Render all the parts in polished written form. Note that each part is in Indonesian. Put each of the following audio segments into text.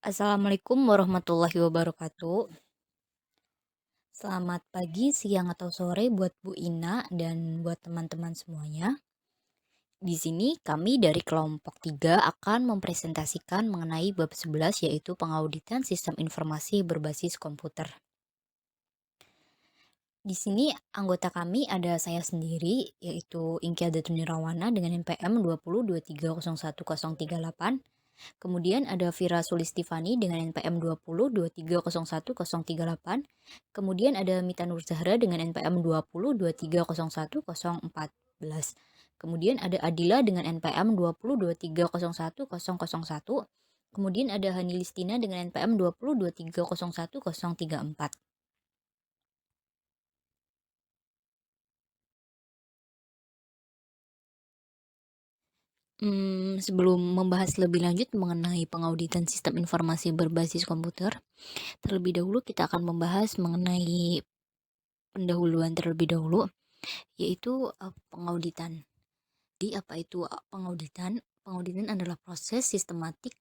Assalamualaikum warahmatullahi wabarakatuh. Selamat pagi, siang, atau sore buat Bu Ina dan buat teman-teman semuanya. Di sini kami dari kelompok 3 akan mempresentasikan mengenai bab 11 yaitu pengauditan sistem informasi berbasis komputer. Di sini anggota kami ada saya sendiri yaitu Ingkia Datunirawana dengan NPM 2023011038. Kemudian ada Vira Sulistifani dengan NPM 2023011038. Kemudian ada Mita Nur Zahra dengan NPM 2023011014. Kemudian ada Adila dengan NPM 2023011001. Kemudian ada Hani Listina dengan NPM 2023011034. Sebelum membahas lebih lanjut mengenai pengauditan sistem informasi berbasis komputer, terlebih dahulu kita akan membahas mengenai pendahuluan terlebih dahulu, yaitu pengauditan. Di apa itu pengauditan? Pengauditan adalah proses sistematik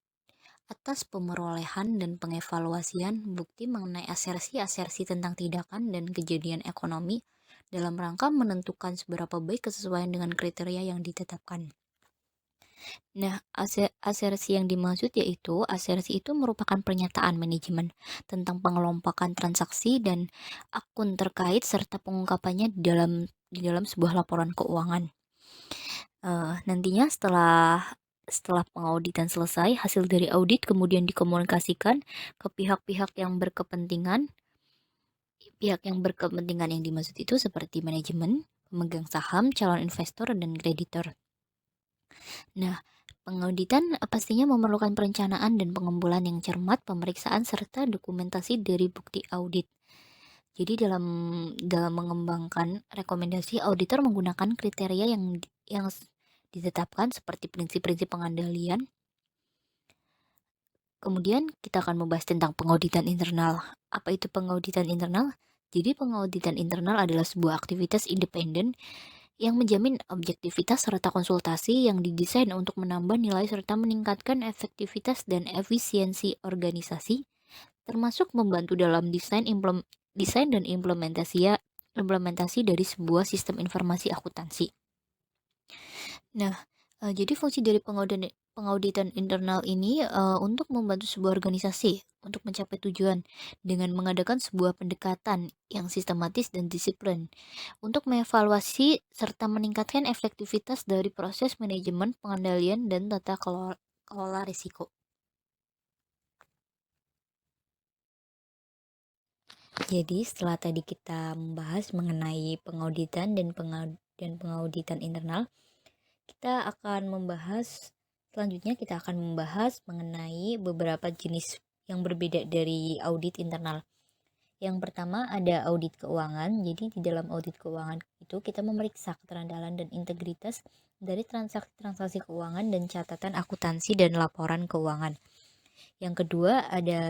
atas pemerolehan dan pengevaluasian bukti mengenai asersi-asersi tentang tindakan dan kejadian ekonomi dalam rangka menentukan seberapa baik kesesuaian dengan kriteria yang ditetapkan. Nah, asersi yang dimaksud yaitu asersi itu merupakan pernyataan manajemen tentang pengelompokan transaksi dan akun terkait serta pengungkapannya di dalam sebuah laporan keuangan. Nantinya setelah pengauditan selesai, hasil dari audit kemudian dikomunikasikan ke pihak-pihak yang berkepentingan. Pihak yang berkepentingan yang dimaksud itu seperti manajemen, pemegang saham, calon investor, dan kreditor. Nah, pengauditan pastinya memerlukan perencanaan dan pengumpulan yang cermat, pemeriksaan serta dokumentasi dari bukti audit. Jadi dalam mengembangkan rekomendasi, auditor menggunakan kriteria yang ditetapkan seperti prinsip-prinsip pengandalian. Kemudian kita akan membahas tentang pengauditan internal. Apa itu pengauditan internal? Jadi pengauditan internal adalah sebuah aktivitas independen yang menjamin objektivitas serta konsultasi yang didesain untuk menambah nilai serta meningkatkan efektivitas dan efisiensi organisasi, termasuk membantu dalam desain dan implementasi dari sebuah sistem informasi akuntansi. Nah, jadi fungsi dari pengauditan internal ini untuk membantu sebuah organisasi untuk mencapai tujuan dengan mengadakan sebuah pendekatan yang sistematis dan disiplin untuk mengevaluasi serta meningkatkan efektivitas dari proses manajemen pengendalian dan tata kelola risiko. Jadi setelah tadi kita membahas mengenai pengauditan dan pengauditan internal, selanjutnya kita akan membahas mengenai beberapa jenis yang berbeda dari audit internal. Yang pertama ada audit keuangan. Jadi di dalam audit keuangan itu kita memeriksa keterandalan dan integritas dari transaksi-transaksi keuangan dan catatan akuntansi dan laporan keuangan. Yang kedua ada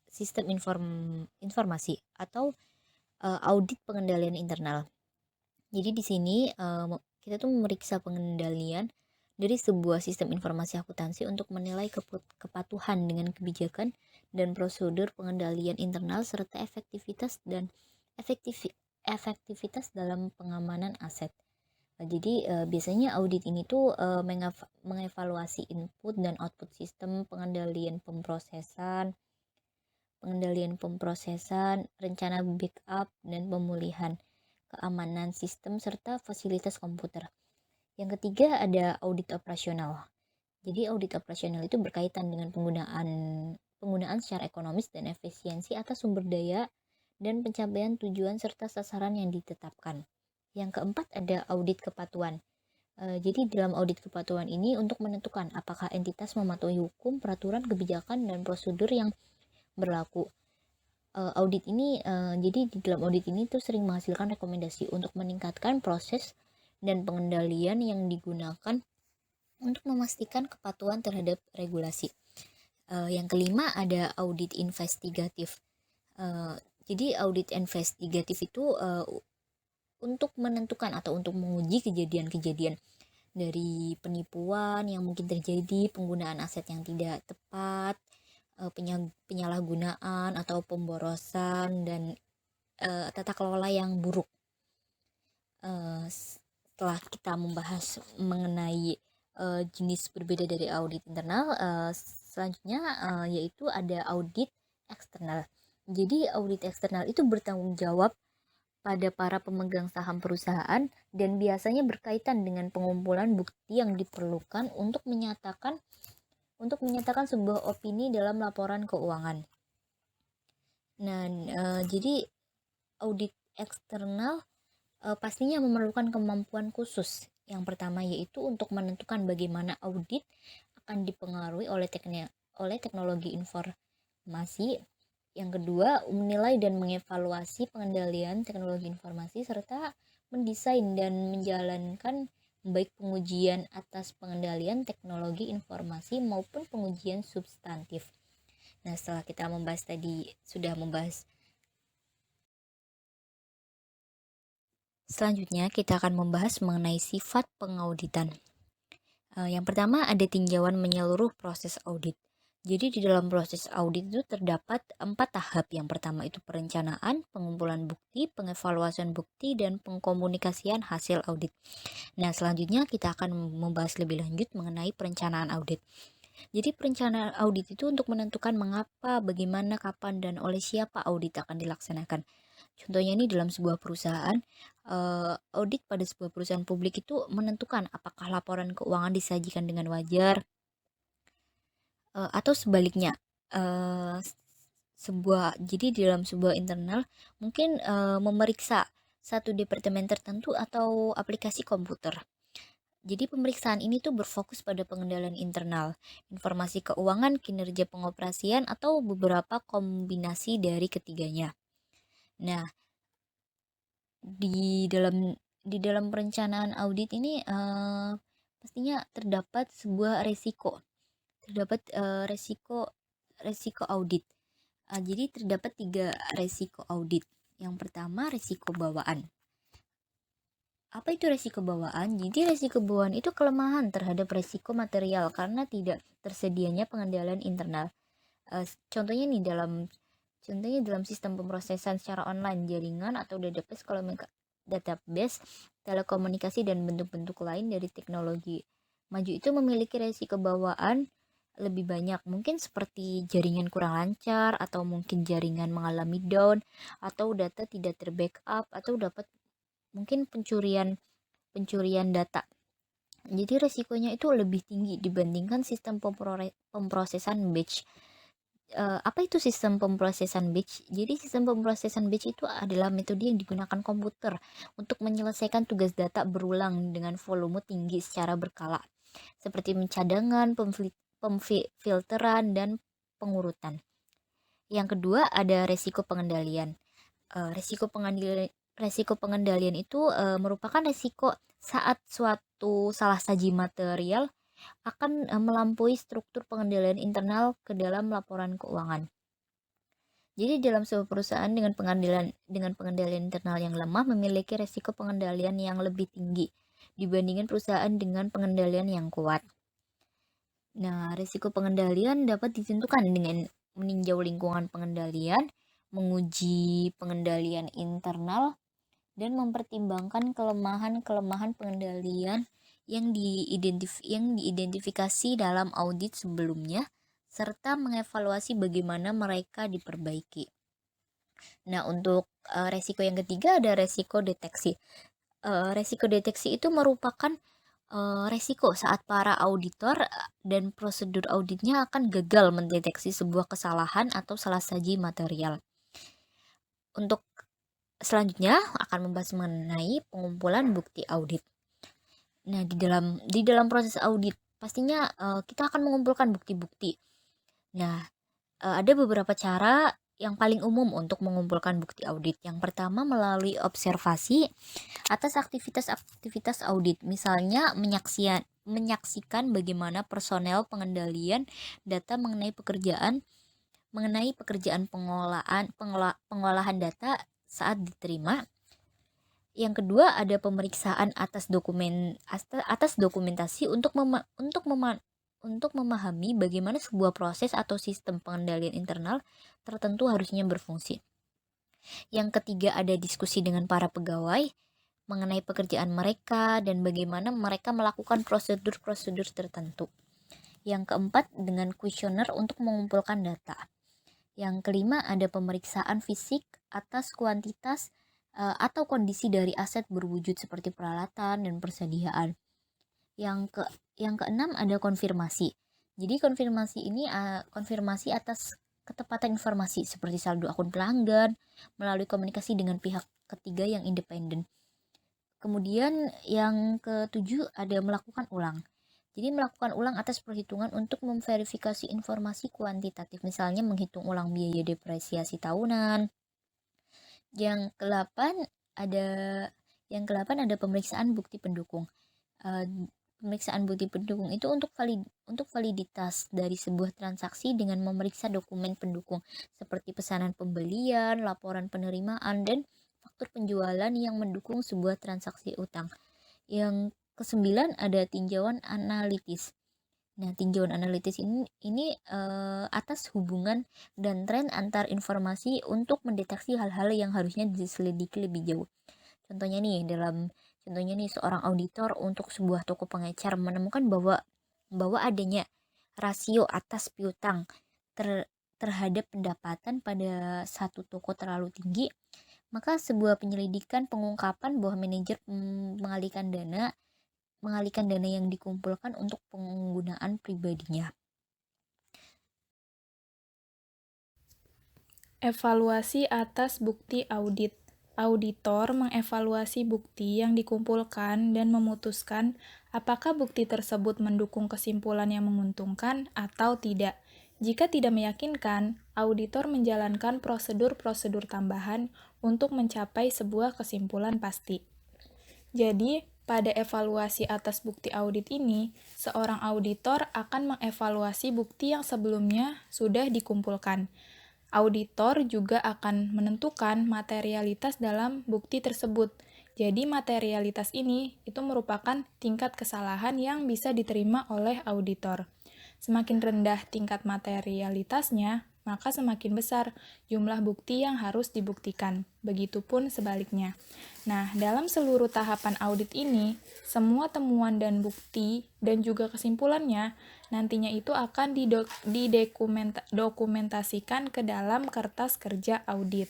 sistem informasi atau audit pengendalian internal. Jadi di sini kita tuh memeriksa pengendalian dari sebuah sistem informasi akuntansi untuk menilai kepatuhan dengan kebijakan dan prosedur pengendalian internal serta efektivitas dalam pengamanan aset. Jadi biasanya audit ini tuh mengevaluasi input dan output sistem pengendalian pemrosesan, rencana backup dan pemulihan keamanan sistem serta fasilitas komputer. Yang ketiga ada audit operasional. Jadi audit operasional itu berkaitan dengan penggunaan secara ekonomis dan efisiensi atas sumber daya dan pencapaian tujuan serta sasaran yang ditetapkan. Yang keempat ada audit kepatuhan. Jadi dalam audit kepatuhan ini untuk menentukan apakah entitas mematuhi hukum, peraturan, kebijakan, dan prosedur yang berlaku. Jadi di dalam audit ini tuh sering menghasilkan rekomendasi untuk meningkatkan proses dan pengendalian yang digunakan untuk memastikan kepatuhan terhadap regulasi. Yang kelima ada audit investigatif. Jadi audit investigatif itu untuk menentukan atau untuk menguji kejadian-kejadian dari penipuan yang mungkin terjadi, penggunaan aset yang tidak tepat, penyalahgunaan atau pemborosan dan tata kelola yang buruk. Setelah kita membahas mengenai jenis berbeda dari audit internal, selanjutnya yaitu ada audit eksternal. Jadi audit eksternal itu bertanggung jawab pada para pemegang saham perusahaan dan biasanya berkaitan dengan pengumpulan bukti yang diperlukan untuk menyatakan sebuah opini dalam laporan keuangan. Nah, jadi audit eksternal pastinya memerlukan kemampuan khusus. Yang pertama yaitu untuk menentukan bagaimana audit akan dipengaruhi oleh teknologi informasi. Yang kedua, menilai dan mengevaluasi pengendalian teknologi informasi serta mendesain dan menjalankan baik pengujian atas pengendalian teknologi informasi maupun pengujian substantif. Nah, setelah kita sudah membahas selanjutnya kita akan membahas mengenai sifat pengauditan. Yang pertama ada tinjauan menyeluruh proses audit. Jadi di dalam proses audit itu terdapat 4 tahap. Yang pertama itu perencanaan, pengumpulan bukti, pengevaluasian bukti, dan pengkomunikasian hasil audit. Nah, selanjutnya kita akan membahas lebih lanjut mengenai perencanaan audit. Jadi perencanaan audit itu untuk menentukan mengapa, bagaimana, kapan, dan oleh siapa audit akan dilaksanakan. Contohnya ini dalam sebuah perusahaan, audit pada sebuah perusahaan publik itu menentukan apakah laporan keuangan disajikan dengan wajar, atau sebaliknya. Jadi di dalam sebuah internal mungkin memeriksa satu departemen tertentu atau aplikasi komputer. Jadi pemeriksaan ini tuh berfokus pada pengendalian internal, informasi keuangan, kinerja pengoperasian, atau beberapa kombinasi dari ketiganya. Nah, di dalam perencanaan audit ini pastinya terdapat sebuah resiko. Resiko audit. Jadi terdapat 3 resiko audit. Yang pertama resiko bawaan. Apa itu resiko bawaan? Jadi resiko bawaan itu kelemahan terhadap resiko material karena tidak tersedianya pengendalian internal. Contohnya dalam sistem pemrosesan secara online, jaringan atau database, telekomunikasi dan bentuk-bentuk lain dari teknologi maju itu memiliki resiko bawaan lebih banyak, mungkin seperti jaringan kurang lancar atau mungkin jaringan mengalami down atau data tidak terbackup atau dapat mungkin pencurian data. Jadi resikonya itu lebih tinggi dibandingkan sistem pemrosesan batch. Apa itu sistem pemrosesan batch? Jadi sistem pemrosesan batch itu adalah metode yang digunakan komputer untuk menyelesaikan tugas data berulang dengan volume tinggi secara berkala, seperti pencadangan, pemfilteran, dan pengurutan. Yang kedua ada resiko pengendalian. Resiko pengendalian itu merupakan resiko saat suatu salah saji material akan melampaui struktur pengendalian internal ke dalam laporan keuangan. Jadi dalam sebuah perusahaan dengan pengendalian internal yang lemah memiliki resiko pengendalian yang lebih tinggi dibandingkan perusahaan dengan pengendalian yang kuat. Nah, risiko pengendalian dapat ditentukan dengan meninjau lingkungan pengendalian, menguji pengendalian internal, dan mempertimbangkan kelemahan-kelemahan pengendalian yang diidentifikasi dalam audit sebelumnya, serta mengevaluasi bagaimana mereka diperbaiki. Nah, untuk resiko yang ketiga ada resiko deteksi. Resiko deteksi itu merupakan resiko saat para auditor dan prosedur auditnya akan gagal mendeteksi sebuah kesalahan atau salah saji material. Untuk selanjutnya akan membahas mengenai pengumpulan bukti audit. Nah, di dalam proses audit pastinya kita akan mengumpulkan bukti-bukti. Nah, ada beberapa cara yang paling umum untuk mengumpulkan bukti audit. Yang pertama melalui observasi atas aktivitas audit, misalnya menyaksikan bagaimana personel pengendalian data mengenai pekerjaan pengolahan data saat diterima. Yang kedua ada pemeriksaan atas dokumentasi untuk untuk memahami bagaimana sebuah proses atau sistem pengendalian internal tertentu harusnya berfungsi. Yang ketiga, ada diskusi dengan para pegawai mengenai pekerjaan mereka dan bagaimana mereka melakukan prosedur-prosedur tertentu. Yang keempat, dengan kuesioner untuk mengumpulkan data. Yang kelima, ada pemeriksaan fisik atas kuantitas atau kondisi dari aset berwujud seperti peralatan dan persediaan. Yang keenam, ada konfirmasi. Jadi konfirmasi ini konfirmasi atas ketepatan informasi seperti saldo akun pelanggan melalui komunikasi dengan pihak ketiga yang independen. Kemudian yang ketujuh, ada melakukan ulang. Jadi melakukan ulang atas perhitungan untuk memverifikasi informasi kuantitatif, misalnya menghitung ulang biaya depresiasi tahunan. Yang ke-8 ada ada pemeriksaan bukti pendukung. Pemeriksaan bukti pendukung itu untuk validitas dari sebuah transaksi dengan memeriksa dokumen pendukung seperti pesanan pembelian, laporan penerimaan, dan faktur penjualan yang mendukung sebuah transaksi utang. Yang ke-9 ada tinjauan analitis. Nah, tinjauan analitis ini atas hubungan dan tren antar informasi untuk mendeteksi hal-hal yang harusnya diselidiki lebih jauh. Contohnya nih seorang auditor untuk sebuah toko pengecer menemukan bahwa adanya rasio atas piutang terhadap pendapatan pada satu toko terlalu tinggi, maka sebuah penyelidikan pengungkapan bahwa manajer mengalihkan dana yang dikumpulkan untuk penggunaan pribadinya. Evaluasi atas bukti audit. Auditor mengevaluasi bukti yang dikumpulkan dan memutuskan apakah bukti tersebut mendukung kesimpulan yang menguntungkan atau tidak. Jika tidak meyakinkan, auditor menjalankan prosedur-prosedur tambahan untuk mencapai sebuah kesimpulan pasti. Jadi, pada evaluasi atas bukti audit ini, seorang auditor akan mengevaluasi bukti yang sebelumnya sudah dikumpulkan. Auditor juga akan menentukan materialitas dalam bukti tersebut. Jadi materialitas ini itu merupakan tingkat kesalahan yang bisa diterima oleh auditor. Semakin rendah tingkat materialitasnya, maka semakin besar jumlah bukti yang harus dibuktikan. Begitupun sebaliknya. Nah, dalam seluruh tahapan audit ini, semua temuan dan bukti dan juga kesimpulannya nantinya itu akan didokumentasikan ke dalam kertas kerja audit.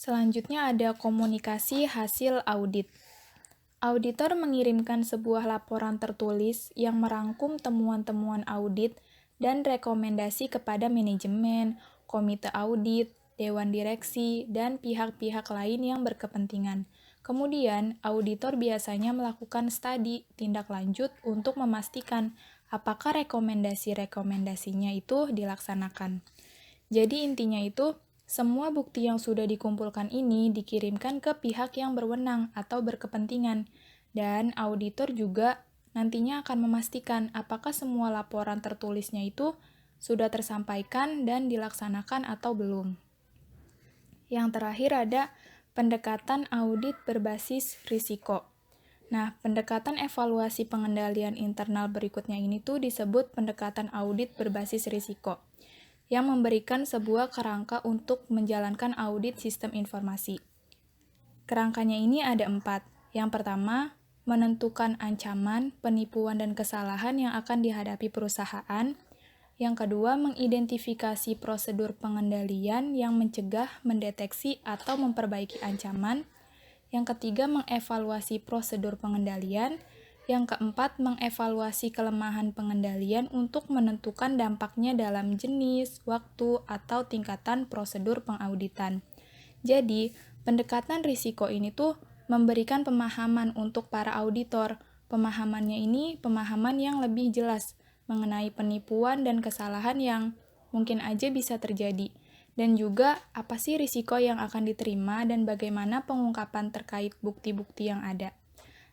Selanjutnya ada komunikasi hasil audit. Auditor mengirimkan sebuah laporan tertulis yang merangkum temuan-temuan audit dan rekomendasi kepada manajemen, komite audit, dewan direksi, dan pihak-pihak lain yang berkepentingan. Kemudian, auditor biasanya melakukan studi tindak lanjut untuk memastikan apakah rekomendasi-rekomendasinya itu dilaksanakan. Jadi intinya itu, semua bukti yang sudah dikumpulkan ini dikirimkan ke pihak yang berwenang atau berkepentingan, dan auditor juga nantinya akan memastikan apakah semua laporan tertulisnya itu sudah tersampaikan dan dilaksanakan atau belum. Yang terakhir ada pendekatan audit berbasis risiko. Nah, pendekatan evaluasi pengendalian internal berikutnya ini tuh disebut pendekatan audit berbasis risiko, yang memberikan sebuah kerangka untuk menjalankan audit sistem informasi. Kerangkanya ini ada 4. Yang pertama, menentukan ancaman, penipuan, dan kesalahan yang akan dihadapi perusahaan. Yang kedua, mengidentifikasi prosedur pengendalian yang mencegah, mendeteksi, atau memperbaiki ancaman. Yang ketiga, mengevaluasi prosedur pengendalian. Yang keempat, mengevaluasi kelemahan pengendalian untuk menentukan dampaknya dalam jenis, waktu, atau tingkatan prosedur pengauditan. Jadi, pendekatan risiko ini tuh memberikan pemahaman untuk para auditor. Pemahamannya ini pemahaman yang lebih jelas mengenai penipuan dan kesalahan yang mungkin aja bisa terjadi. Dan juga apa sih risiko yang akan diterima dan bagaimana pengungkapan terkait bukti-bukti yang ada.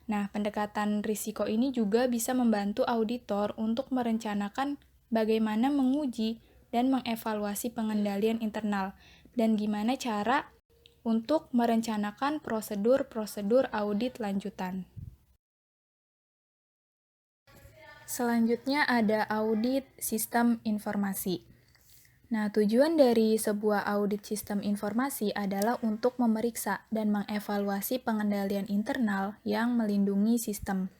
Nah, pendekatan risiko ini juga bisa membantu auditor untuk merencanakan bagaimana menguji dan mengevaluasi pengendalian internal dan gimana cara untuk merencanakan prosedur-prosedur audit lanjutan. Selanjutnya ada audit sistem informasi. Nah, tujuan dari sebuah audit sistem informasi adalah untuk memeriksa dan mengevaluasi pengendalian internal yang melindungi sistem.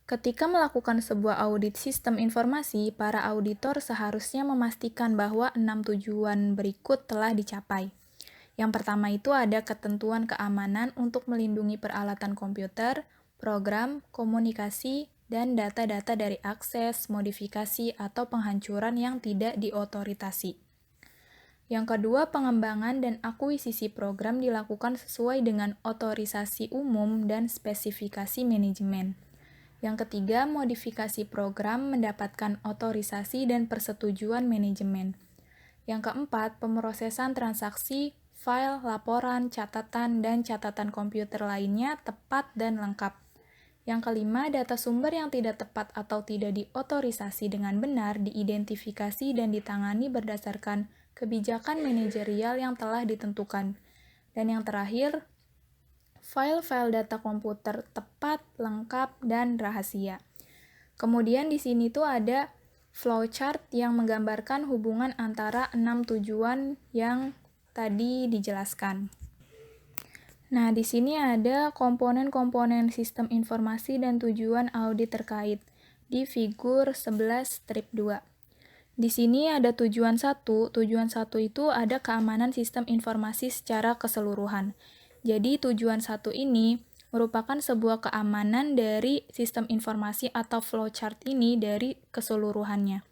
Ketika melakukan sebuah audit sistem informasi, para auditor seharusnya memastikan bahwa 6 tujuan berikut telah dicapai. Yang pertama itu ada ketentuan keamanan untuk melindungi peralatan komputer, program, komunikasi, dan data-data dari akses, modifikasi, atau penghancuran yang tidak diotorisasi. Yang kedua, pengembangan dan akuisisi program dilakukan sesuai dengan otorisasi umum dan spesifikasi manajemen. Yang ketiga, modifikasi program mendapatkan otorisasi dan persetujuan manajemen. Yang keempat, pemrosesan transaksi, file, laporan, catatan, dan catatan komputer lainnya tepat dan lengkap. Yang kelima, data sumber yang tidak tepat atau tidak diotorisasi dengan benar diidentifikasi dan ditangani berdasarkan kebijakan manajerial yang telah ditentukan. Dan yang terakhir, file-file data komputer tepat, lengkap, dan rahasia. Kemudian di sini tuh ada flowchart yang menggambarkan hubungan antara 6 tujuan yang tadi dijelaskan. Nah, di sini ada komponen-komponen sistem informasi dan tujuan audit terkait di figur 11 strip 2. Di sini ada tujuan 1. Tujuan 1 itu ada keamanan sistem informasi secara keseluruhan. Jadi tujuan 1 ini merupakan sebuah keamanan dari sistem informasi atau flowchart ini dari keseluruhannya.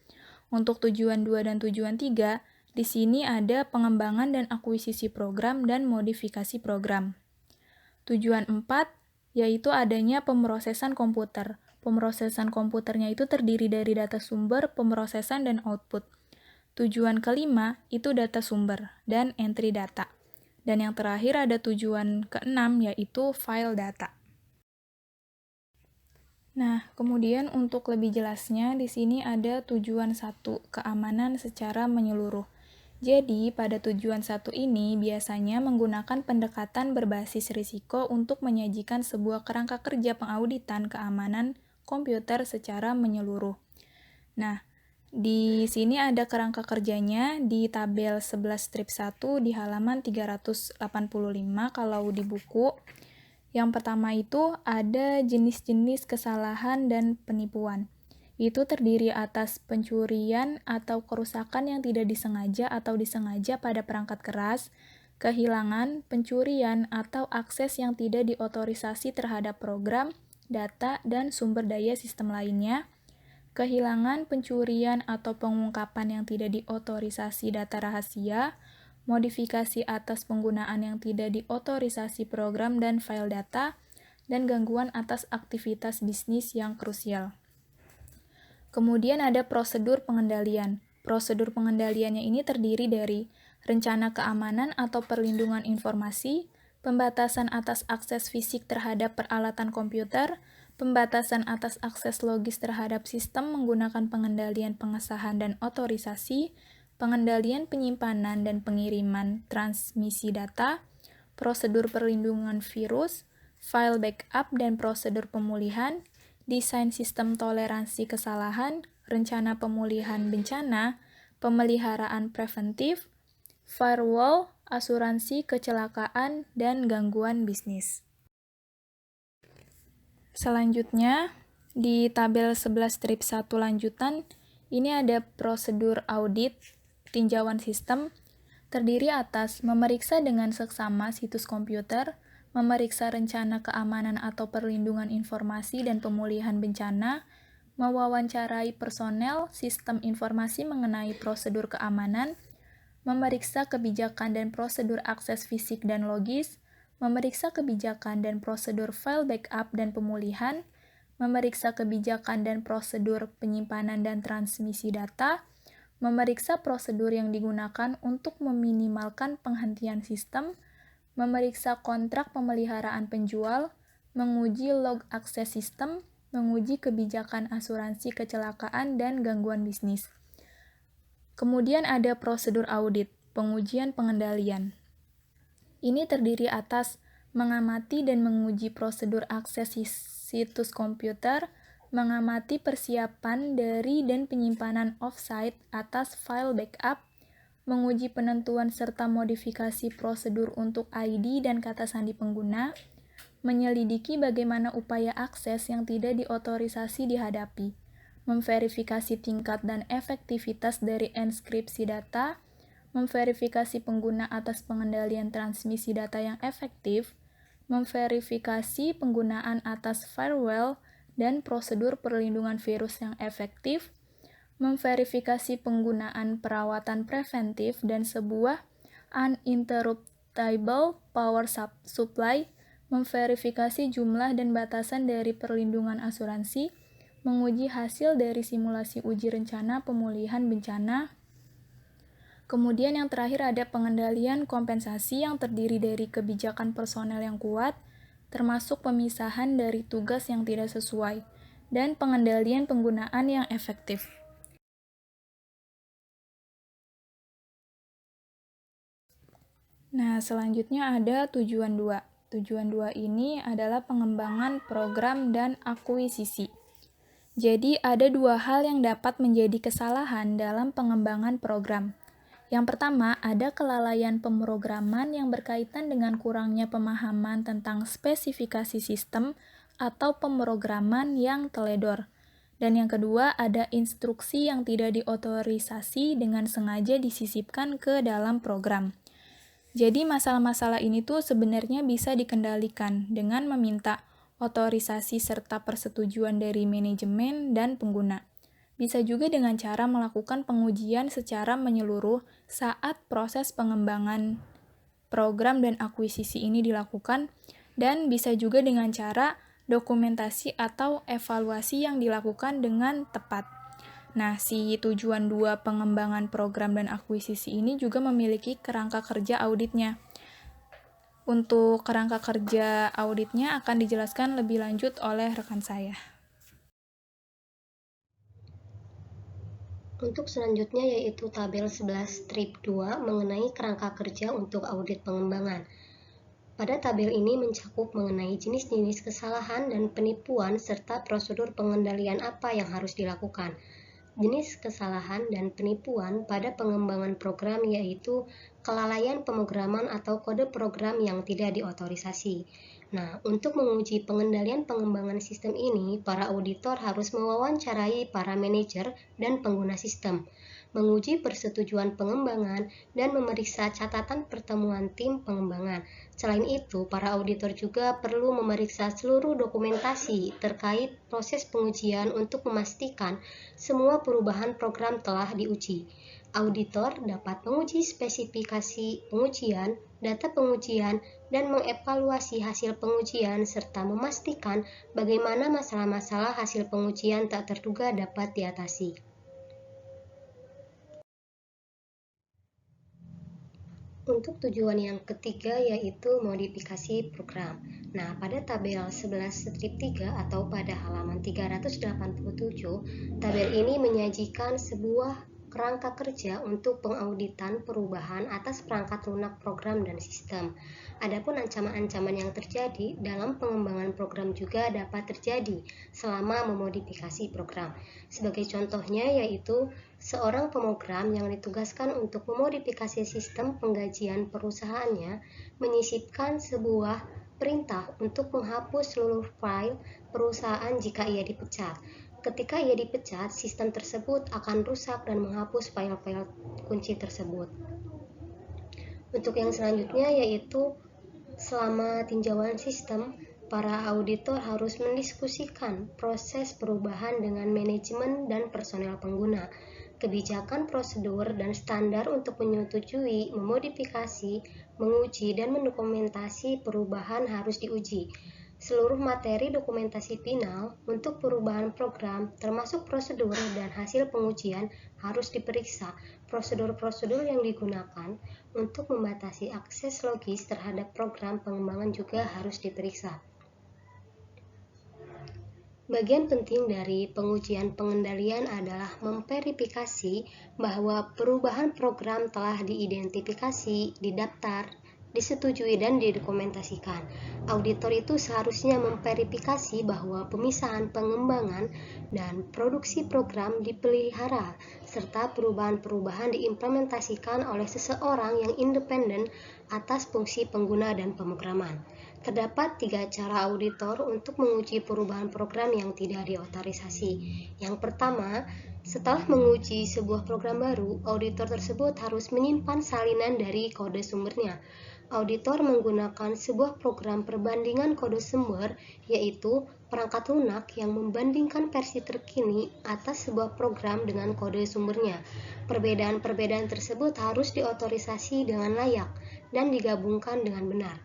Untuk tujuan 2 dan tujuan 3, di sini ada pengembangan dan akuisisi program dan modifikasi program. Tujuan 4 yaitu adanya pemrosesan komputer. Pemrosesan komputernya itu terdiri dari data sumber, pemrosesan, dan output. Tujuan kelima itu data sumber dan entry data. Dan yang terakhir ada tujuan keenam yaitu file data. Nah, kemudian untuk lebih jelasnya di sini ada tujuan 1, keamanan secara menyeluruh. Jadi, pada tujuan 1 ini biasanya menggunakan pendekatan berbasis risiko untuk menyajikan sebuah kerangka kerja pengauditan keamanan komputer secara menyeluruh. Nah, di sini ada kerangka kerjanya di tabel 11 strip 1 di halaman 385 kalau di buku. Yang pertama itu ada jenis-jenis kesalahan dan penipuan. Itu terdiri atas pencurian atau kerusakan yang tidak disengaja atau disengaja pada perangkat keras, kehilangan, pencurian, atau akses yang tidak diotorisasi terhadap program, data, dan sumber daya sistem lainnya, kehilangan, pencurian, atau pengungkapan yang tidak diotorisasi data rahasia, modifikasi atas penggunaan yang tidak diotorisasi program dan file data, dan gangguan atas aktivitas bisnis yang krusial. Kemudian ada prosedur pengendalian. Prosedur pengendaliannya ini terdiri dari rencana keamanan atau perlindungan informasi, pembatasan atas akses fisik terhadap peralatan komputer, pembatasan atas akses logis terhadap sistem menggunakan pengendalian pengesahan dan otorisasi, pengendalian penyimpanan dan pengiriman transmisi data, prosedur perlindungan virus, file backup dan prosedur pemulihan, desain sistem toleransi kesalahan, rencana pemulihan bencana, pemeliharaan preventif, firewall, asuransi kecelakaan, dan gangguan bisnis. Selanjutnya, di tabel 11 strip 1 lanjutan, ini ada prosedur audit tinjauan sistem, terdiri atas memeriksa dengan seksama situs komputer, memeriksa rencana keamanan atau perlindungan informasi dan pemulihan bencana, mewawancarai personel sistem informasi mengenai prosedur keamanan, memeriksa kebijakan dan prosedur akses fisik dan logis, memeriksa kebijakan dan prosedur file backup dan pemulihan, memeriksa kebijakan dan prosedur penyimpanan dan transmisi data, memeriksa prosedur yang digunakan untuk meminimalkan penghentian sistem, memeriksa kontrak pemeliharaan penjual, menguji log akses sistem, menguji kebijakan asuransi kecelakaan dan gangguan bisnis. Kemudian ada prosedur audit, pengujian pengendalian. Ini terdiri atas mengamati dan menguji prosedur akses situs komputer, mengamati persiapan dari dan penyimpanan offsite atas file backup, menguji penentuan serta modifikasi prosedur untuk ID dan kata sandi pengguna, menyelidiki bagaimana upaya akses yang tidak diotorisasi dihadapi, memverifikasi tingkat dan efektivitas dari enskripsi data, memverifikasi pengguna atas pengendalian transmisi data yang efektif, memverifikasi penggunaan atas firewall dan prosedur perlindungan virus yang efektif, memverifikasi penggunaan perawatan preventif dan sebuah uninterruptible power supply, memverifikasi jumlah dan batasan dari perlindungan asuransi, menguji hasil dari simulasi uji rencana pemulihan bencana. Kemudian yang terakhir ada pengendalian kompensasi yang terdiri dari kebijakan personel yang kuat, termasuk pemisahan dari tugas yang tidak sesuai, dan pengendalian penggunaan yang efektif. Nah, selanjutnya ada tujuan 2. Tujuan 2 ini adalah pengembangan program dan akuisisi. Jadi, ada dua hal yang dapat menjadi kesalahan dalam pengembangan program. Yang pertama, ada kelalaian pemrograman yang berkaitan dengan kurangnya pemahaman tentang spesifikasi sistem atau pemrograman yang teledor. Dan yang kedua, ada instruksi yang tidak diotorisasi dengan sengaja disisipkan ke dalam program. Jadi masalah-masalah ini tuh sebenarnya bisa dikendalikan dengan meminta otorisasi serta persetujuan dari manajemen dan pengguna. Bisa juga dengan cara melakukan pengujian secara menyeluruh saat proses pengembangan program dan akuisisi ini dilakukan, dan bisa juga dengan cara dokumentasi atau evaluasi yang dilakukan dengan tepat. Nah, si tujuan 2 pengembangan program dan akuisisi ini juga memiliki kerangka kerja auditnya. Untuk kerangka kerja auditnya akan dijelaskan lebih lanjut oleh rekan saya. Untuk selanjutnya yaitu tabel 11 strip 2 mengenai kerangka kerja untuk audit pengembangan. Pada tabel ini mencakup mengenai jenis-jenis kesalahan dan penipuan serta prosedur pengendalian apa yang harus dilakukan. Jenis kesalahan dan penipuan pada pengembangan program yaitu kelalaian pemrograman atau kode program yang tidak diotorisasi. Nah, untuk menguji pengendalian pengembangan sistem ini, para auditor harus mewawancarai para manajer dan pengguna sistem, menguji persetujuan pengembangan, dan memeriksa catatan pertemuan tim pengembangan. Selain itu, para auditor juga perlu memeriksa seluruh dokumentasi terkait proses pengujian untuk memastikan semua perubahan program telah diuji. Auditor dapat menguji spesifikasi pengujian, data pengujian, dan mengevaluasi hasil pengujian serta memastikan bagaimana masalah-masalah hasil pengujian tak terduga dapat diatasi. Untuk tujuan yang ketiga yaitu modifikasi program. Nah, pada tabel 11 strip 3 atau pada halaman 387, tabel ini menyajikan sebuah kerangka kerja untuk pengauditan perubahan atas perangkat lunak program dan sistem. Adapun ancaman-ancaman yang terjadi dalam pengembangan program juga dapat terjadi selama memodifikasi program. Sebagai contohnya yaitu seorang pemrogram yang ditugaskan untuk memodifikasi sistem penggajian perusahaannya menyisipkan sebuah perintah untuk menghapus seluruh file perusahaan jika ia dipecat. Ketika ia dipecat, sistem tersebut akan rusak dan menghapus file-file kunci tersebut. Untuk yang selanjutnya yaitu selama tinjauan sistem, para auditor harus mendiskusikan proses perubahan dengan manajemen dan personel pengguna. Kebijakan, prosedur, dan standar untuk menyetujui, memodifikasi, menguji, dan mendokumentasi perubahan harus diuji. Seluruh materi dokumentasi final untuk perubahan program, termasuk prosedur dan hasil pengujian, harus diperiksa. Prosedur-prosedur yang digunakan untuk membatasi akses logis terhadap program pengembangan juga harus diperiksa. Bagian penting dari pengujian pengendalian adalah memverifikasi bahwa perubahan program telah diidentifikasi, didaftar, disetujui dan didokumentasikan. Auditor itu seharusnya memverifikasi bahwa pemisahan pengembangan dan produksi program dipelihara, serta perubahan-perubahan diimplementasikan oleh seseorang yang independen atas fungsi pengguna dan pemrograman. Terdapat 3 cara auditor untuk menguji perubahan program yang tidak diotorisasi. Yang pertama, setelah menguji sebuah program baru, auditor tersebut harus menyimpan salinan dari kode sumbernya. Auditor menggunakan sebuah program perbandingan kode sumber, yaitu perangkat lunak yang membandingkan versi terkini atas sebuah program dengan kode sumbernya. Perbedaan-perbedaan tersebut harus diotorisasi dengan layak dan digabungkan dengan benar.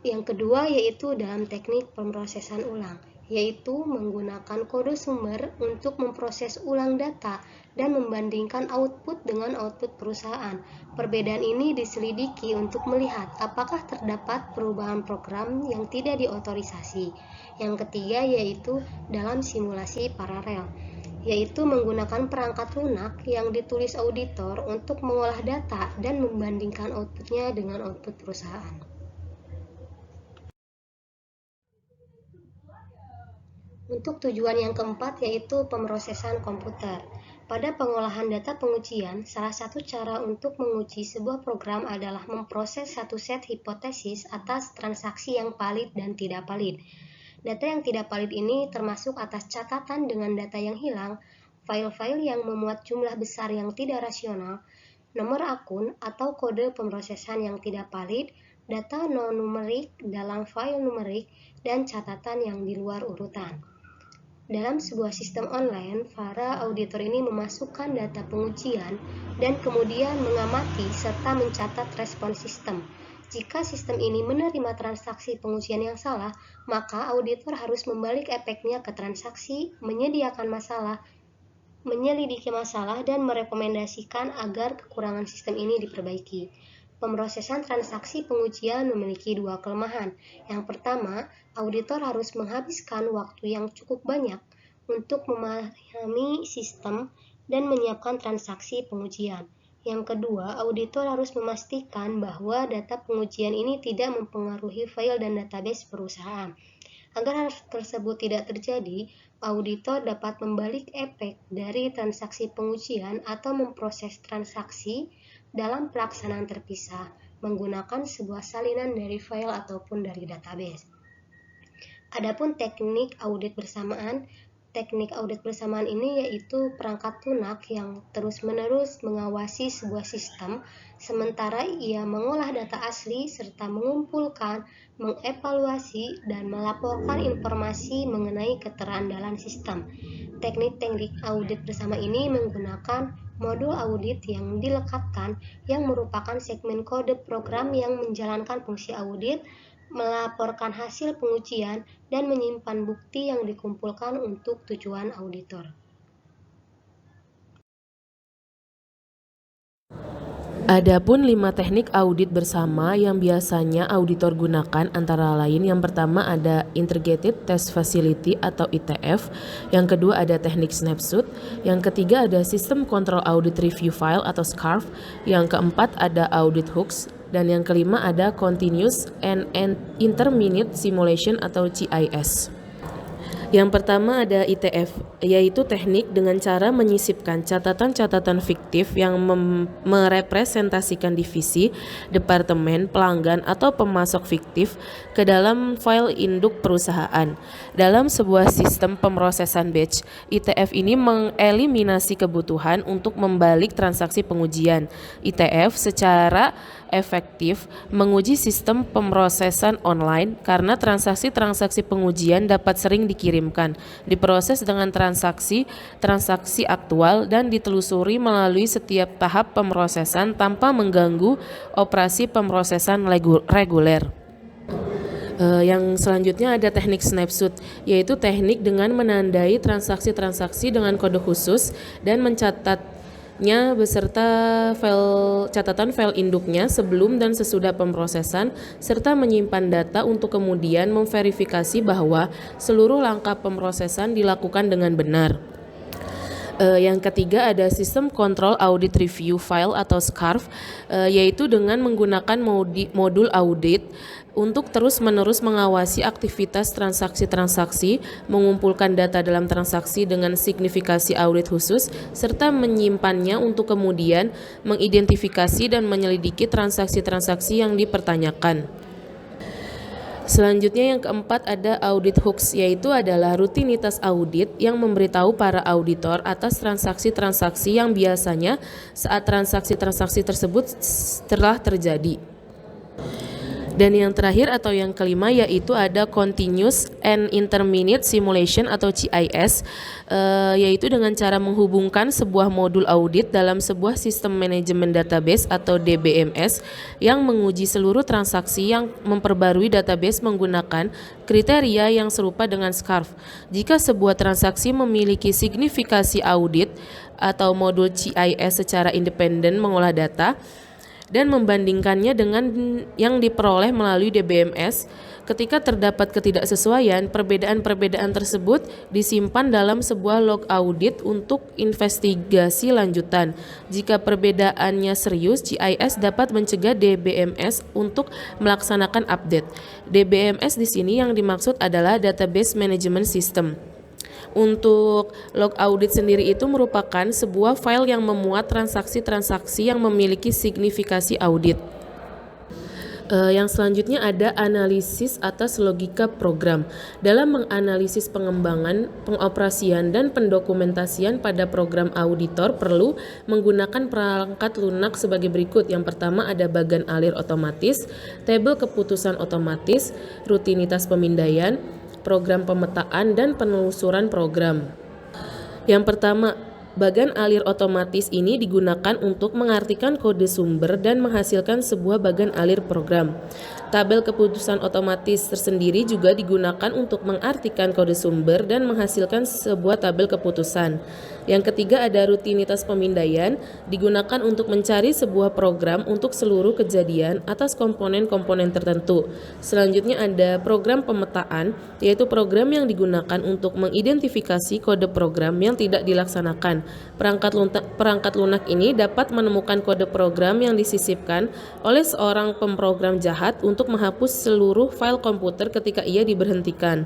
Yang kedua yaitu dalam teknik pemrosesan ulang, yaitu menggunakan kode sumber untuk memproses ulang data dan membandingkan output dengan output perusahaan. Perbedaan ini diselidiki untuk melihat apakah terdapat perubahan program yang tidak diotorisasi. Yang ketiga yaitu dalam simulasi paralel, yaitu menggunakan perangkat lunak yang ditulis auditor untuk mengolah data dan membandingkan outputnya dengan output perusahaan. Untuk tujuan yang keempat yaitu pemrosesan komputer. Pada pengolahan data pengujian, salah satu cara untuk menguji sebuah program adalah memproses satu set hipotesis atas transaksi yang valid dan tidak valid. Data yang tidak valid ini termasuk atas catatan dengan data yang hilang, file-file yang memuat jumlah besar yang tidak rasional, nomor akun atau kode pemrosesan yang tidak valid, data non-numerik dalam file numerik, dan catatan yang di luar urutan. Dalam sebuah sistem online, para auditor ini memasukkan data pengujian dan kemudian mengamati serta mencatat respon sistem. Jika sistem ini menerima transaksi pengujian yang salah, maka auditor harus membalik efeknya ke transaksi, menyelidiki masalah, dan merekomendasikan agar kekurangan sistem ini diperbaiki. Pemrosesan transaksi pengujian memiliki 2 kelemahan. Yang pertama, auditor harus menghabiskan waktu yang cukup banyak untuk memahami sistem dan menyiapkan transaksi pengujian. Yang kedua, auditor harus memastikan bahwa data pengujian ini tidak mempengaruhi file dan database perusahaan. Agar hal tersebut tidak terjadi, auditor dapat membalik efek dari transaksi pengujian atau memproses transaksi dalam pelaksanaan terpisah menggunakan sebuah salinan dari file ataupun dari database. Adapun teknik audit bersamaan ini yaitu perangkat lunak yang terus-menerus mengawasi sebuah sistem sementara ia mengolah data asli serta mengumpulkan, mengevaluasi, dan melaporkan informasi mengenai keterandalan sistem. Teknik-teknik audit bersama ini menggunakan modul audit yang dilekatkan yang merupakan segmen kode program yang menjalankan fungsi audit, melaporkan hasil pengujian, dan menyimpan bukti yang dikumpulkan untuk tujuan auditor. Adapun 5 teknik audit bersama yang biasanya auditor gunakan antara lain yang pertama ada Integrated Test Facility atau ITF, yang kedua ada teknik snapshot, yang ketiga ada System Control Audit Review File atau SCARF, yang keempat ada Audit Hooks, dan yang kelima ada Continuous and Intermediate Simulation atau CIS. Yang pertama ada ITF, yaitu teknik dengan cara menyisipkan catatan-catatan fiktif yang merepresentasikan divisi, departemen, pelanggan, atau pemasok fiktif ke dalam file induk perusahaan. Dalam sebuah sistem pemrosesan batch, ITF ini mengeliminasi kebutuhan untuk membalik transaksi pengujian. ITF secara efektif menguji sistem pemrosesan online karena transaksi-transaksi pengujian dapat sering dikirimkan, diproses dengan transaksi aktual dan ditelusuri melalui setiap tahap pemrosesan tanpa mengganggu operasi pemrosesan reguler. Yang selanjutnya ada teknik snapshot, yaitu teknik dengan menandai transaksi-transaksi dengan kode khusus dan mencatatnya beserta catatan file induknya sebelum dan sesudah pemrosesan, serta menyimpan data untuk kemudian memverifikasi bahwa seluruh langkah pemrosesan dilakukan dengan benar. Yang ketiga ada Sistem Control Audit Review File atau SCARF, yaitu dengan menggunakan modul audit untuk terus-menerus mengawasi aktivitas transaksi-transaksi, mengumpulkan data dalam transaksi dengan signifikasi audit khusus, serta menyimpannya untuk kemudian mengidentifikasi dan menyelidiki transaksi-transaksi yang dipertanyakan. Selanjutnya yang keempat ada audit hooks, yaitu adalah rutinitas audit yang memberitahu para auditor atas transaksi-transaksi yang biasanya saat transaksi-transaksi tersebut telah terjadi. Dan yang terakhir atau yang kelima yaitu ada Continuous and Intermediate Simulation atau CIS, yaitu dengan cara menghubungkan sebuah modul audit dalam sebuah sistem manajemen database atau DBMS yang menguji seluruh transaksi yang memperbarui database menggunakan kriteria yang serupa dengan SCARF. Jika sebuah transaksi memiliki signifikasi audit atau modul CIS secara independen mengolah data dan membandingkannya dengan yang diperoleh melalui DBMS. Ketika terdapat ketidaksesuaian, perbedaan-perbedaan tersebut disimpan dalam sebuah log audit untuk investigasi lanjutan. Jika perbedaannya serius, GIS dapat mencegah DBMS untuk melaksanakan update. DBMS di sini yang dimaksud adalah Database Management System. Untuk log audit sendiri itu merupakan sebuah file yang memuat transaksi-transaksi yang memiliki signifikasi audit. Yang selanjutnya ada analisis atas logika program. Dalam menganalisis pengembangan, pengoperasian, dan pendokumentasian pada program, auditor perlu menggunakan perangkat lunak sebagai berikut. Yang pertama ada bagan alir otomatis, tabel keputusan otomatis, rutinitas pemindaian, program pemetaan, dan penelusuran program. Yang pertama, bagan alir otomatis ini digunakan untuk mengartikan kode sumber dan menghasilkan sebuah bagan alir program. Tabel keputusan otomatis tersendiri juga digunakan untuk mengartikan kode sumber dan menghasilkan sebuah tabel keputusan. Yang ketiga ada rutinitas pemindaian, digunakan untuk mencari sebuah program untuk seluruh kejadian atas komponen-komponen tertentu. Selanjutnya ada program pemetaan, yaitu program yang digunakan untuk mengidentifikasi kode program yang tidak dilaksanakan. Perangkat lunak ini dapat menemukan kode program yang disisipkan oleh seorang pemrogram jahat untuk menghapus seluruh file komputer ketika ia diberhentikan.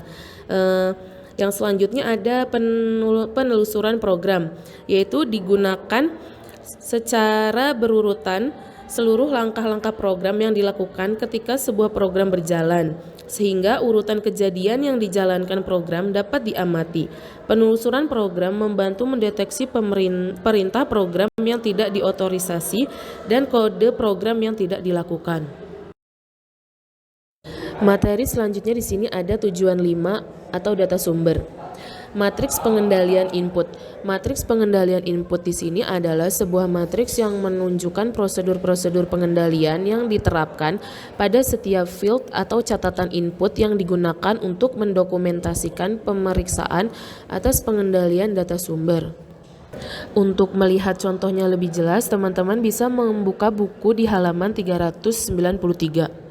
Yang selanjutnya ada penelusuran program, yaitu digunakan secara berurutan seluruh langkah-langkah program yang dilakukan ketika sebuah program berjalan, sehingga urutan kejadian yang dijalankan program dapat diamati. Penelusuran program membantu mendeteksi perintah program yang tidak diotorisasi dan kode program yang tidak dilakukan. Materi selanjutnya di sini ada tujuan 5 atau data sumber. Matriks pengendalian input. Matriks pengendalian input di sini adalah sebuah matriks yang menunjukkan prosedur-prosedur pengendalian yang diterapkan pada setiap field atau catatan input yang digunakan untuk mendokumentasikan pemeriksaan atas pengendalian data sumber. Untuk melihat contohnya lebih jelas, teman-teman bisa membuka buku di halaman 393.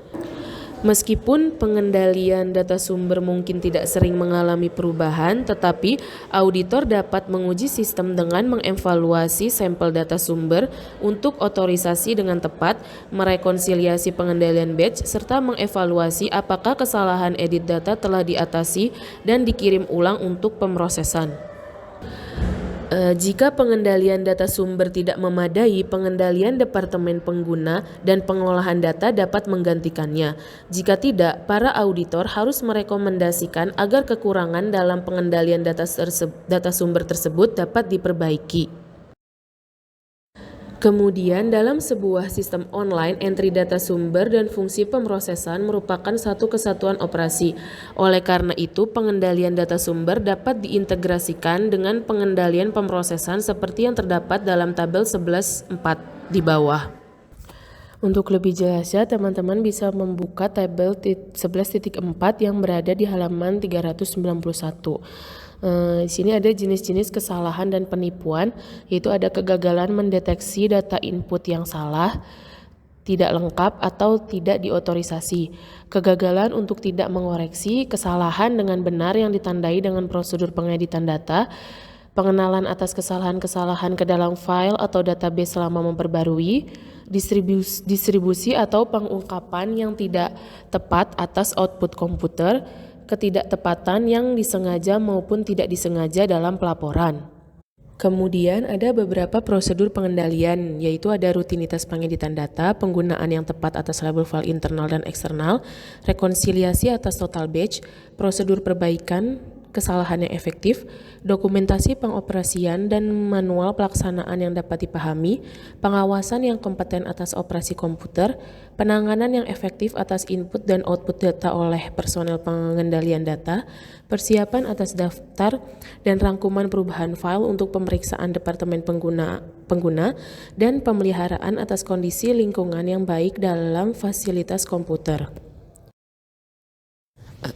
Meskipun pengendalian data sumber mungkin tidak sering mengalami perubahan, tetapi auditor dapat menguji sistem dengan mengevaluasi sampel data sumber untuk otorisasi dengan tepat, merekonsiliasi pengendalian batch, serta mengevaluasi apakah kesalahan edit data telah diatasi dan dikirim ulang untuk pemrosesan. Jika pengendalian data sumber tidak memadai, pengendalian departemen pengguna dan pengolahan data dapat menggantikannya. Jika tidak, para auditor harus merekomendasikan agar kekurangan dalam pengendalian data sumber tersebut dapat diperbaiki. Kemudian dalam sebuah sistem online, entry data sumber dan fungsi pemrosesan merupakan satu kesatuan operasi. Oleh karena itu, pengendalian data sumber dapat diintegrasikan dengan pengendalian pemrosesan seperti yang terdapat dalam tabel 11.4 di bawah. Untuk lebih jelasnya, teman-teman bisa membuka tabel 11.4 yang berada di halaman 391. Di sini ada jenis-jenis kesalahan dan penipuan, yaitu ada kegagalan mendeteksi data input yang salah, tidak lengkap atau tidak diotorisasi, kegagalan untuk tidak mengoreksi kesalahan dengan benar yang ditandai dengan prosedur pengeditan data, pengenalan atas kesalahan-kesalahan ke dalam file atau database selama memperbarui, distribusi atau pengungkapan yang tidak tepat atas output komputer, ketidaktepatan yang disengaja maupun tidak disengaja dalam pelaporan. Kemudian ada beberapa prosedur pengendalian, yaitu ada rutinitas pengeditan data, penggunaan yang tepat atas label file internal dan eksternal, rekonsiliasi atas total batch, prosedur perbaikan kesalahan yang efektif, dokumentasi pengoperasian dan manual pelaksanaan yang dapat dipahami, pengawasan yang kompeten atas operasi komputer, penanganan yang efektif atas input dan output data oleh personel pengendalian data, persiapan atas daftar dan rangkuman perubahan file untuk pemeriksaan departemen pengguna, dan pemeliharaan atas kondisi lingkungan yang baik dalam fasilitas komputer.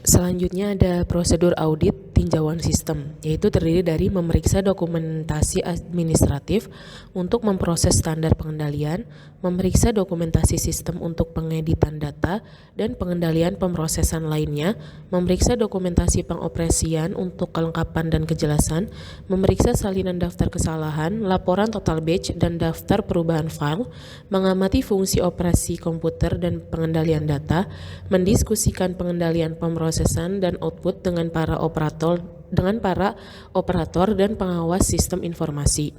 Selanjutnya ada prosedur audit tinjauan sistem, yaitu terdiri dari memeriksa dokumentasi administratif untuk memproses standar pengendalian, memeriksa dokumentasi sistem untuk pengeditan data dan pengendalian pemrosesan lainnya, memeriksa dokumentasi pengoperasian untuk kelengkapan dan kejelasan, memeriksa salinan daftar kesalahan, laporan total batch dan daftar perubahan file, mengamati fungsi operasi komputer dan pengendalian data, mendiskusikan pengendalian pemrosesan dan output dengan para operator dan pengawas sistem informasi.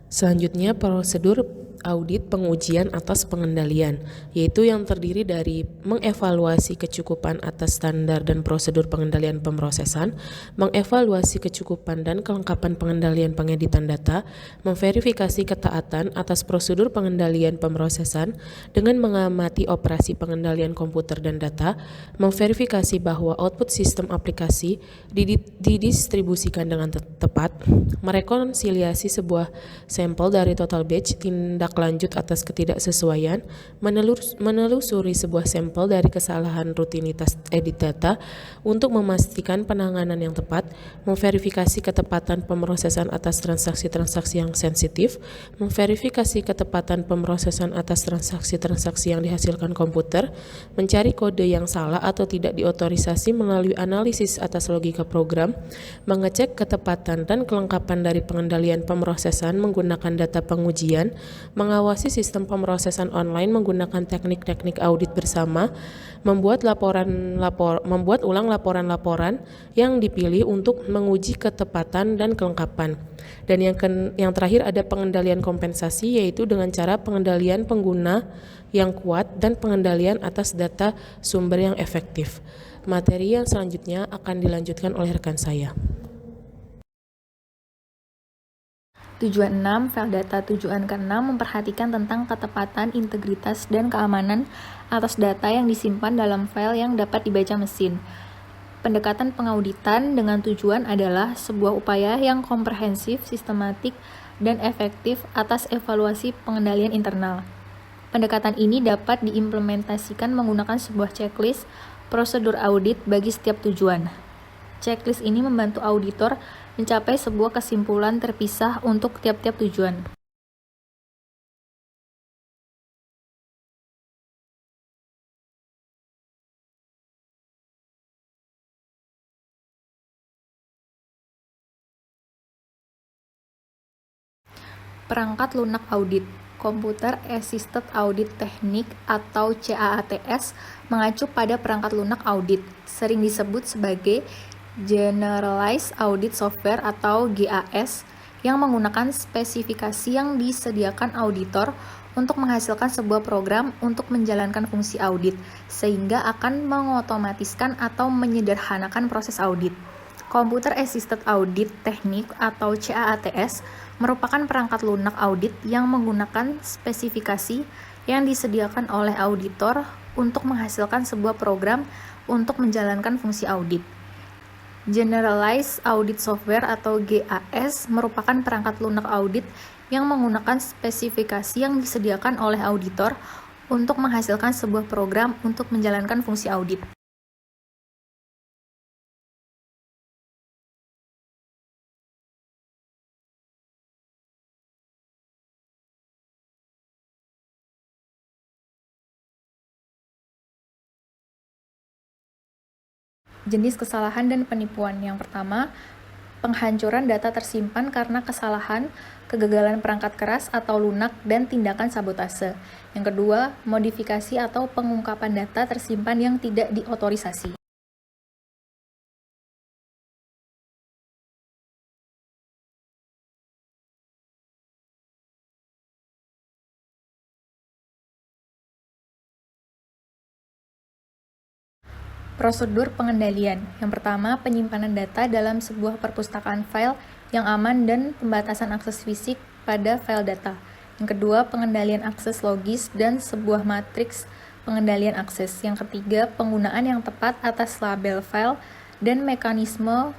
Selanjutnya prosedur audit pengujian atas pengendalian, yaitu yang terdiri dari mengevaluasi kecukupan atas standar dan prosedur pengendalian pemrosesan, mengevaluasi kecukupan dan kelengkapan pengendalian pengeditan data, memverifikasi ketaatan atas prosedur pengendalian pemrosesan dengan mengamati operasi pengendalian komputer dan data, memverifikasi bahwa output sistem aplikasi didistribusikan dengan tepat, merekonsiliasi sebuah sampel dari total batch tindak lanjut atas ketidaksesuaian, menelusuri sebuah sampel dari kesalahan rutinitas edit data untuk memastikan penanganan yang tepat, memverifikasi ketepatan pemrosesan atas transaksi-transaksi yang sensitif, memverifikasi ketepatan pemrosesan atas transaksi-transaksi yang dihasilkan komputer, mencari kode yang salah atau tidak diotorisasi melalui analisis atas logika program, mengecek ketepatan dan kelengkapan dari pengendalian pemrosesan menggunakan data pengujian, mengawasi sistem pemrosesan online menggunakan teknik-teknik audit bersama, membuat ulang laporan-laporan yang dipilih untuk menguji ketepatan dan kelengkapan. Dan yang terakhir ada pengendalian kompensasi, yaitu dengan cara pengendalian pengguna yang kuat dan pengendalian atas data sumber yang efektif. Materi yang selanjutnya akan dilanjutkan oleh rekan saya. Tujuan 6, file data. Tujuan ke-6 memperhatikan tentang ketepatan, integritas, dan keamanan atas data yang disimpan dalam file yang dapat dibaca mesin. Pendekatan pengauditan dengan tujuan adalah sebuah upaya yang komprehensif, sistematik, dan efektif atas evaluasi pengendalian internal. Pendekatan ini dapat diimplementasikan menggunakan sebuah checklist prosedur audit bagi setiap tujuan. Checklist ini membantu auditor mencapai sebuah kesimpulan terpisah untuk tiap-tiap tujuan. Perangkat lunak audit. Computer Assisted Audit Technique atau CAATS mengacu pada perangkat lunak audit, sering disebut sebagai Generalized Audit Software atau GAS, yang menggunakan spesifikasi yang disediakan auditor untuk menghasilkan sebuah program untuk menjalankan fungsi audit, sehingga akan mengotomatiskan atau menyederhanakan proses audit. Computer Assisted Audit Technique atau CAATS merupakan perangkat lunak audit yang menggunakan spesifikasi yang disediakan oleh auditor untuk menghasilkan sebuah program untuk menjalankan fungsi audit. Generalized Audit Software atau GAS merupakan perangkat lunak audit yang menggunakan spesifikasi yang disediakan oleh auditor untuk menghasilkan sebuah program untuk menjalankan fungsi audit. Jenis kesalahan dan penipuan. Yang pertama, penghancuran data tersimpan karena kesalahan, kegagalan perangkat keras atau lunak, dan tindakan sabotase. Yang kedua, modifikasi atau pengungkapan data tersimpan yang tidak diotorisasi. Prosedur pengendalian. Yang pertama, penyimpanan data dalam sebuah perpustakaan file yang aman dan pembatasan akses fisik pada file data. Yang kedua, pengendalian akses logis dan sebuah matriks pengendalian akses. Yang ketiga, penggunaan yang tepat atas label file dan mekanisme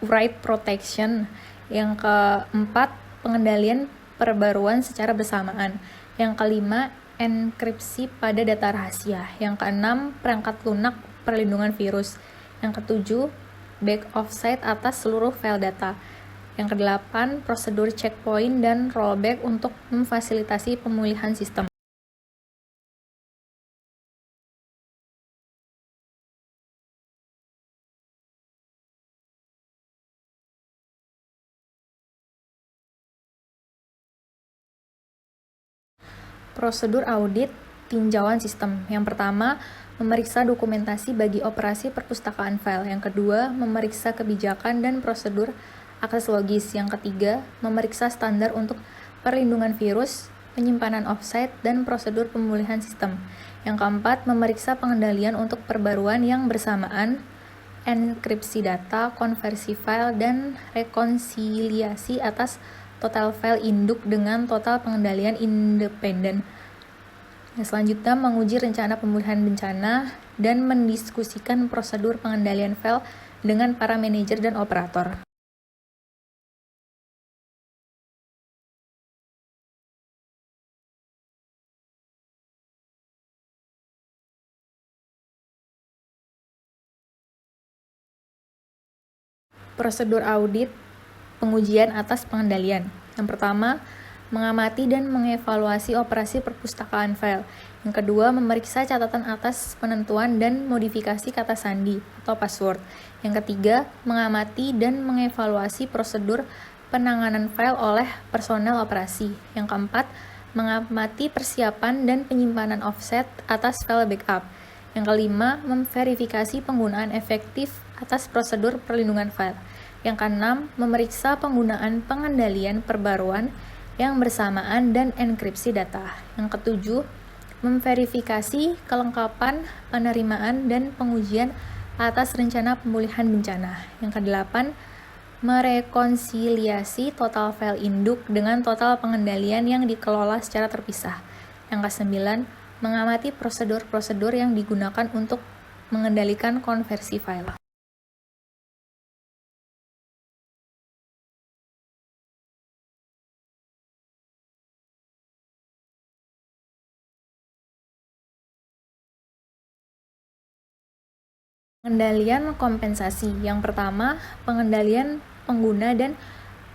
write protection. Yang keempat, pengendalian perbaruan secara bersamaan. Yang kelima, enkripsi pada data rahasia. Yang keenam, perangkat lunak perlindungan virus. Yang ketujuh, back offsite atas seluruh file data. Yang kedelapan, prosedur checkpoint dan rollback untuk memfasilitasi pemulihan sistem. Prosedur audit tinjauan sistem. Yang pertama, memeriksa dokumentasi bagi operasi perpustakaan file. Yang kedua, memeriksa kebijakan dan prosedur akses logis. Yang ketiga, memeriksa standar untuk perlindungan virus, penyimpanan offsite, dan prosedur pemulihan sistem. Yang keempat, memeriksa pengendalian untuk perbaruan yang bersamaan, enkripsi data, konversi file, dan rekonsiliasi atas total file induk dengan total pengendalian independen. Selanjutnya, menguji rencana pemulihan bencana dan mendiskusikan prosedur pengendalian file dengan para manajer dan operator. Prosedur audit pengujian atas pengendalian. Yang pertama, mengamati dan mengevaluasi operasi perpustakaan file. Yang kedua, memeriksa catatan atas penentuan dan modifikasi kata sandi atau password. Yang ketiga, mengamati dan mengevaluasi prosedur penanganan file oleh personel operasi. Yang keempat, mengamati persiapan dan penyimpanan offset atas file backup. Yang kelima, memverifikasi penggunaan efektif atas prosedur perlindungan file. Yang keenam, memeriksa penggunaan pengendalian perbaruan yang bersamaan dan enkripsi data. Yang ketujuh, memverifikasi kelengkapan penerimaan dan pengujian atas rencana pemulihan bencana. Yang kedelapan, merekonsiliasi total file induk dengan total pengendalian yang dikelola secara terpisah. Yang kesembilan, mengamati prosedur-prosedur yang digunakan untuk mengendalikan konversi file. Pengendalian kompensasi. Yang pertama, pengendalian pengguna dan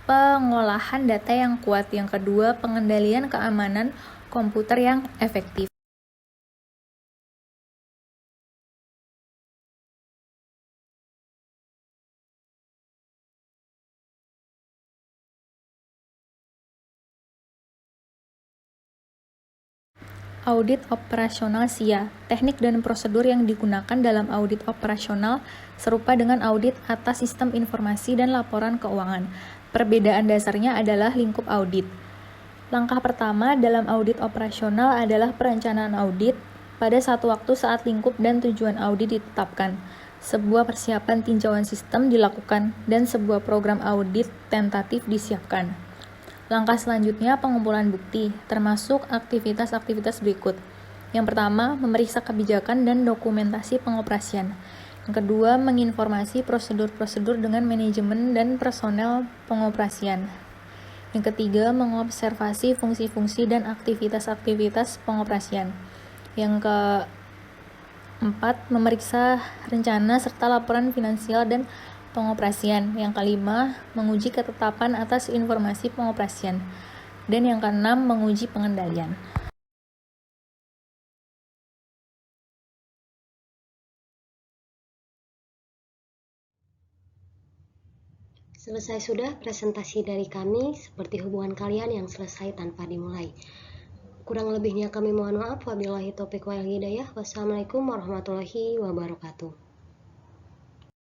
pengolahan data yang kuat. Yang kedua, pengendalian keamanan komputer yang efektif. Audit operasional SIA. Teknik dan prosedur yang digunakan dalam audit operasional serupa dengan audit atas sistem informasi dan laporan keuangan. Perbedaan dasarnya adalah lingkup audit. Langkah pertama dalam audit operasional adalah perencanaan audit pada satu waktu saat lingkup dan tujuan audit ditetapkan. Sebuah persiapan tinjauan sistem dilakukan dan sebuah program audit tentatif disiapkan. Langkah selanjutnya pengumpulan bukti, termasuk aktivitas-aktivitas berikut. Yang pertama, memeriksa kebijakan dan dokumentasi pengoperasian. Yang kedua, menginformasi prosedur-prosedur dengan manajemen dan personel pengoperasian. Yang ketiga, mengobservasi fungsi-fungsi dan aktivitas-aktivitas pengoperasian. Yang keempat, memeriksa rencana serta laporan finansial dan pengoperasian. Yang kelima, menguji ketetapan atas informasi pengoperasian. Dan yang keenam, menguji pengendalian. Selesai sudah presentasi dari kami, seperti hubungan kalian yang selesai tanpa dimulai. Kurang lebihnya kami mohon maaf. Wabillahi taufiq wal hidayah. Wassalamualaikum warahmatullahi wabarakatuh.